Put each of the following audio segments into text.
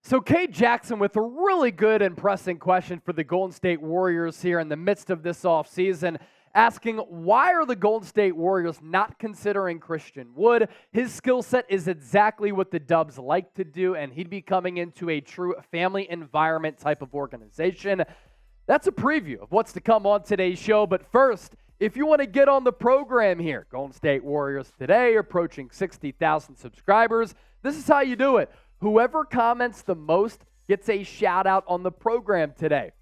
So Cade Jackson with a really good and pressing question for the Golden State Warriors here in the midst of this offseason, asking why are the Golden State Warriors not considering Christian Wood? His skill set is exactly what the Dubs like to do, and he'd be coming into a true family environment type of organization. That's a preview of what's to come on today's show, but first, if you want to get on the program here, Golden State Warriors today approaching 60,000 subscribers, this is how you do it. Whoever comments the most gets a shout out on the program today.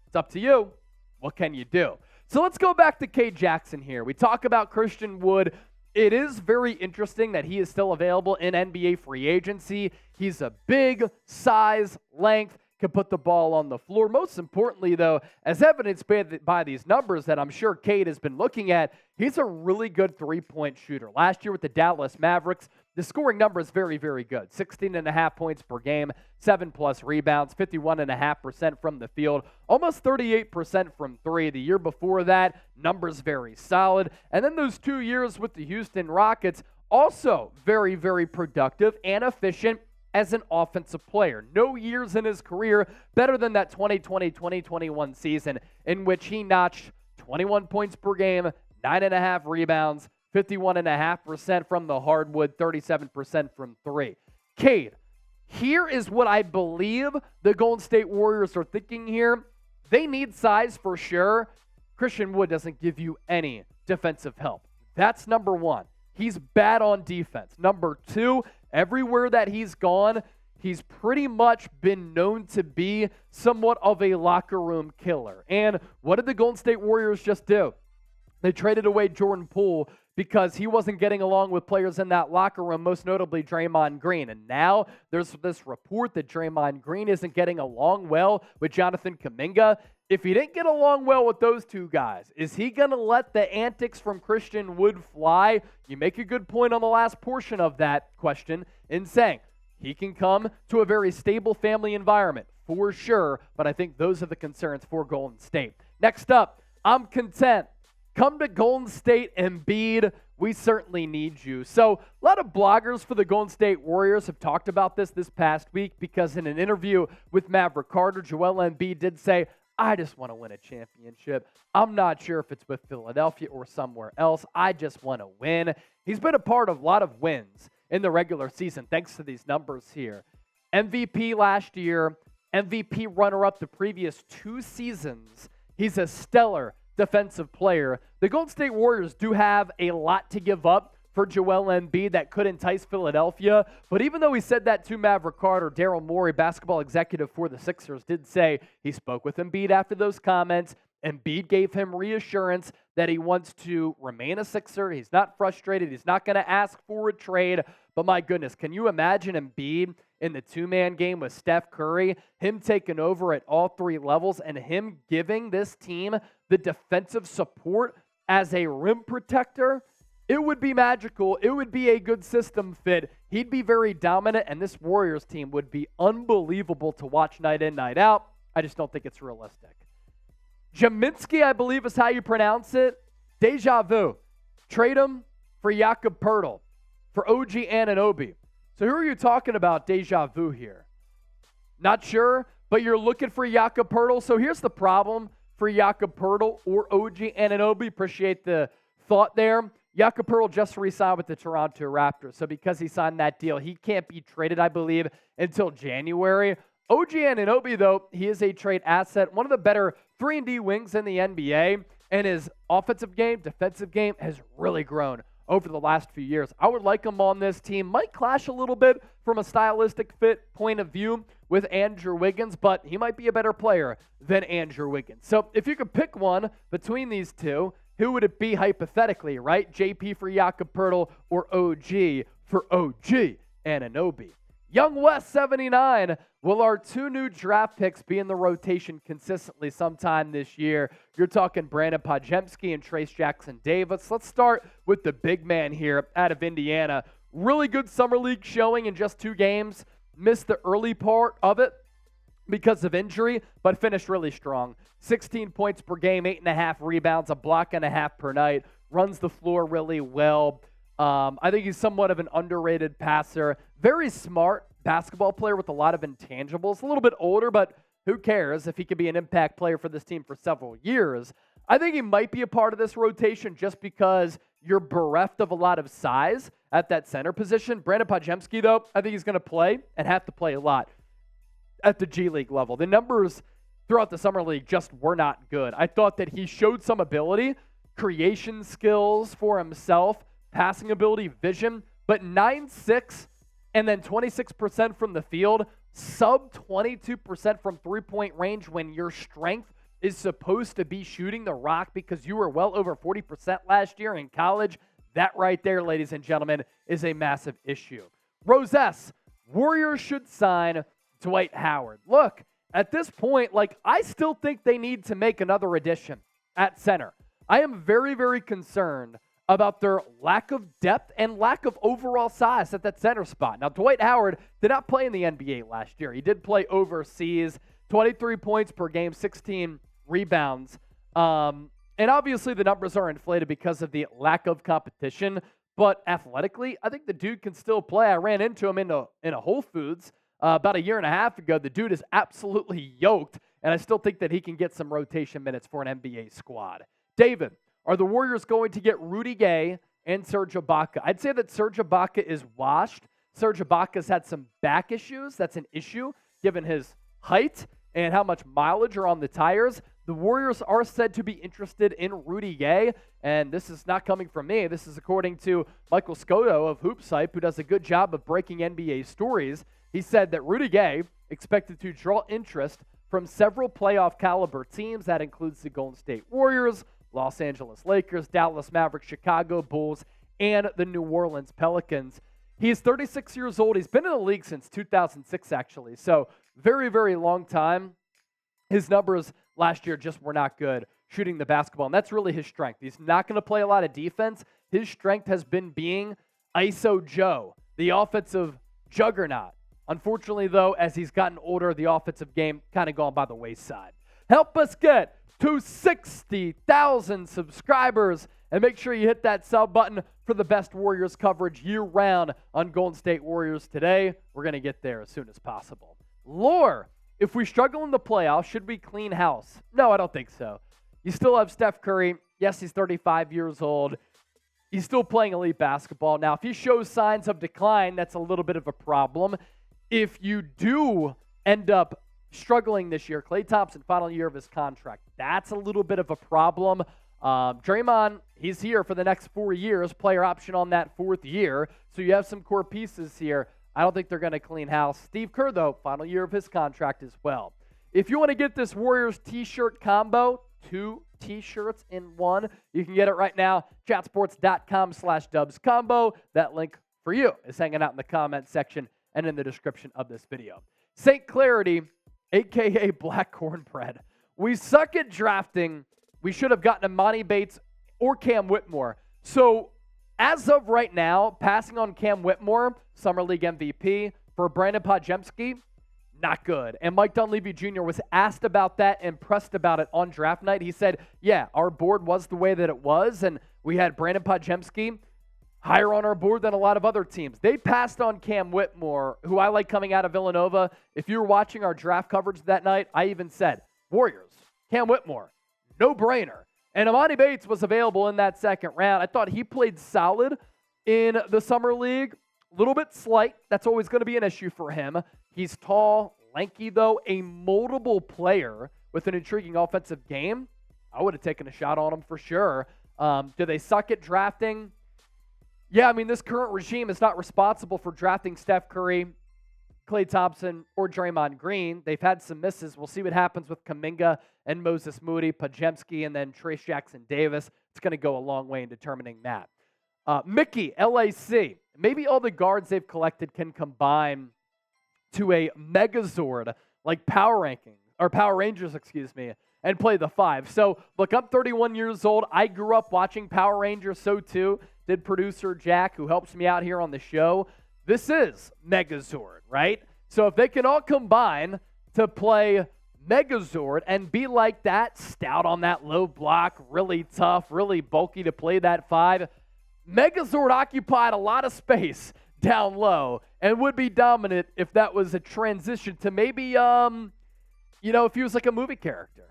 It's up to you. What can you do? So let's go back to Cade Jackson here. We talk about Christian Wood. It is very interesting that he is still available in NBA free agency. He's a big size, length, can put the ball on the floor. Most importantly, though, as evidenced by these numbers that I'm sure Cade has been looking at, he's a really good three-point shooter. Last year with the Dallas Mavericks, the scoring number is very, very good. 16.5 points per game, 7+ rebounds, 51.5% from the field, almost 38% from three. The year before that, numbers very solid. And then those 2 years with the Houston Rockets, also very, very productive and efficient as an offensive player. No years in his career better than that 2020-2021 season in which he notched 21 points per game, 9.5 rebounds, 51.5% from the hardwood, 37% from three. Cade, here is what I believe the Golden State Warriors are thinking here. They need size for sure. Christian Wood doesn't give you any defensive help. That's number one. He's bad on defense. Number two, everywhere that he's gone, he's pretty much been known to be somewhat of a locker room killer. And what did the Golden State Warriors just do? They traded away Jordan Poole because he wasn't getting along with players in that locker room, most notably Draymond Green. And now there's this report that Draymond Green isn't getting along well with Jonathan Kuminga. If he didn't get along well with those two guys, is he going to let the antics from Christian Wood fly? You make a good point on the last portion of that question in saying he can come to a very stable family environment for sure, but I think those are the concerns for Golden State. Next up, I'm content. Come to Golden State, Embiid. We certainly need you. So a lot of bloggers for the Golden State Warriors have talked about this past week because in an interview with Maverick Carter, Joel Embiid did say, I just want to win a championship. I'm not sure if it's with Philadelphia or somewhere else. I just want to win. He's been a part of a lot of wins in the regular season thanks to these numbers here. MVP last year, MVP runner-up the previous 2 seasons. He's a stellar defensive player. The Golden State Warriors do have a lot to give up for Joel Embiid that could entice Philadelphia, but even though he said that to Maverick Carter, Daryl Morey, basketball executive for the Sixers, did say he spoke with Embiid after those comments. Embiid gave him reassurance that he wants to remain a Sixer. He's not frustrated. He's not going to ask for a trade, but my goodness, can you imagine Embiid in the 2-man game with Steph Curry, him taking over at all 3 levels and him giving this team the defensive support as a rim protector? It would be magical. It would be a good system fit. He'd be very dominant, and this Warriors team would be unbelievable to watch night in, night out. I just don't think it's realistic. Podziemski, I believe is how you pronounce it. Deja vu. Trade him for Jakob Poeltl, for OG Anunoby. So who are you talking about deja vu here? Not sure, but you're looking for Jakob Poeltl. So here's the problem for Jakob Poeltl or OG Anunoby. Appreciate the thought there. Jakob Poeltl just re-signed with the Toronto Raptors. So because he signed that deal, he can't be traded, I believe, until January. OG Anunoby, though, he is a trade asset, one of the better 3-and-D wings in the NBA, and his offensive game, defensive game has really grown over the last few years. I would like him on this team. Might clash a little bit from a stylistic fit point of view with Andrew Wiggins, but he might be a better player than Andrew Wiggins. So if you could pick one between these two, who would it be hypothetically, right? JP for Jakob Poeltl or OG for OG Anunoby? Young West 79, will our 2 new draft picks be in the rotation consistently sometime this year? You're talking Brandin Podziemski and Trayce Jackson-Davis. Let's start with the big man here out of Indiana. Really good summer league showing in just 2 games. Missed the early part of it because of injury, but finished really strong. 16 points per game, 8.5 rebounds, a block and a half per night. Runs the floor really well. I think he's somewhat of an underrated passer. Very smart basketball player with a lot of intangibles, a little bit older, but who cares if he could be an impact player for this team for several years. I think he might be a part of this rotation just because you're bereft of a lot of size at that center position. Brandin Podziemski, though, I think he's going to play and have to play a lot at the G League level. The numbers throughout the Summer League just were not good. I thought that he showed some ability, creation skills for himself, passing ability, vision, but 9'6", and then 26% from the field, sub 22% from three-point range when your strength is supposed to be shooting the rock because you were well over 40% last year in college. That right there, ladies and gentlemen, is a massive issue. Rose S., Warriors should sign Dwight Howard. Look, at this point, I still think they need to make another addition at center. I am very, very concerned about their lack of depth and lack of overall size at that center spot. Now, Dwight Howard did not play in the NBA last year. He did play overseas, 23 points per game, 16 rebounds. And obviously the numbers are inflated because of the lack of competition. But athletically, I think the dude can still play. I ran into him in a Whole Foods about a year and a half ago. The dude is absolutely yoked, and I still think that he can get some rotation minutes for an NBA squad. David, are the Warriors going to get Rudy Gay and Serge Ibaka? I'd say that Serge Ibaka is washed. Serge Ibaka's had some back issues. That's an issue given his height and how much mileage are on the tires. The Warriors are said to be interested in Rudy Gay, and this is not coming from me. This is according to Michael Scotto of Hoops Hype, who does a good job of breaking NBA stories. He said that Rudy Gay expected to draw interest from several playoff caliber teams. That includes the Golden State Warriors, Los Angeles Lakers, Dallas Mavericks, Chicago Bulls, and the New Orleans Pelicans. He's 36 years old. He's been in the league since 2006, actually. So very, very long time. His numbers last year just were not good shooting the basketball, and that's really his strength. He's not going to play a lot of defense. His strength has been being ISO Joe, the offensive juggernaut. Unfortunately, though, as he's gotten older, the offensive game kind of gone by the wayside. Help us get to 60,000 subscribers, and make sure you hit that sub button for the best Warriors coverage year-round on Golden State Warriors Today. We're going to get there as soon as possible. Lore, if we struggle in the playoffs, should we clean house? No, I don't think so. You still have Steph Curry. Yes, he's 35 years old. He's still playing elite basketball. Now, if he shows signs of decline, that's a little bit of a problem. If you do end up struggling this year, Klay Thompson, final year of his contract, that's a little bit of a problem. Draymond, he's here for the next 4 years, player option on that fourth year. So you have some core pieces here. I don't think they're going to clean house. Steve Kerr, though, final year of his contract as well. If you want to get this Warriors t-shirt combo, 2 t-shirts in one, you can get it right now, chatsports.com/Dubs combo. That link for you is hanging out in the comment section and in the description of this video. St. Clarity, a.k.a. Black Cornbread. We suck at drafting. We should have gotten Emoni Bates or Cam Whitmore. So as of right now, passing on Cam Whitmore, Summer League MVP, for Brandin Podziemski, not good. And Mike Dunleavy Jr. was asked about that and pressed about it on draft night. He said, yeah, our board was the way that it was, and we had Brandin Podziemski higher on our board than a lot of other teams. They passed on Cam Whitmore, who I like coming out of Villanova. If you were watching our draft coverage that night, I even said, Warriors, Cam Whitmore, no-brainer. And Emoni Bates was available in that second round. I thought he played solid in the Summer League. A little bit slight. That's always going to be an issue for him. He's tall, lanky, though, a moldable player with an intriguing offensive game. I would have taken a shot on him for sure. Do they suck at drafting? Yeah, I mean, this current regime is not responsible for drafting Steph Curry, Klay Thompson, or Draymond Green. They've had some misses. We'll see what happens with Kuminga and Moses Moody, Podziemski, and then Trayce Jackson-Davis. It's going to go a long way in determining that. Mickey, LAC. Maybe all the guards they've collected can combine to a Megazord like Power Rangers, and play the 5. So, look, I'm 31 years old. I grew up watching Power Rangers, so too did producer Jack, who helps me out here on the show. This is Megazord, right? So if they can all combine to play Megazord and be like that, stout on that low block, really tough, really bulky to play that 5, Megazord occupied a lot of space down low and would be dominant if that was a transition to maybe, if he was like a movie character.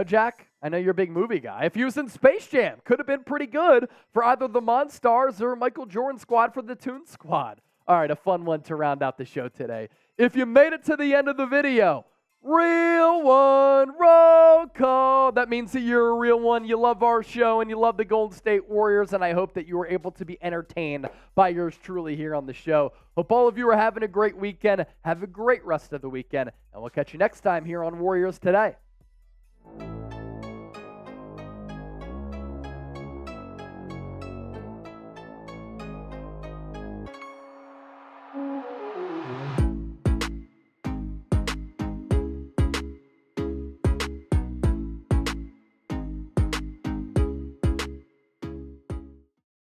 Jack, I know you're a big movie guy. If he was in Space Jam, could have been pretty good for either the Monstars or Michael Jordan squad for the Toon Squad. All right, a fun one to round out the show today. If you made it to the end of the video, real one, roll call. That means that you're a real one. You love our show and you love the Golden State Warriors, and I hope that you were able to be entertained by yours truly here on the show. Hope all of you are having a great weekend. Have a great rest of the weekend, and we'll catch you next time here on Warriors Today.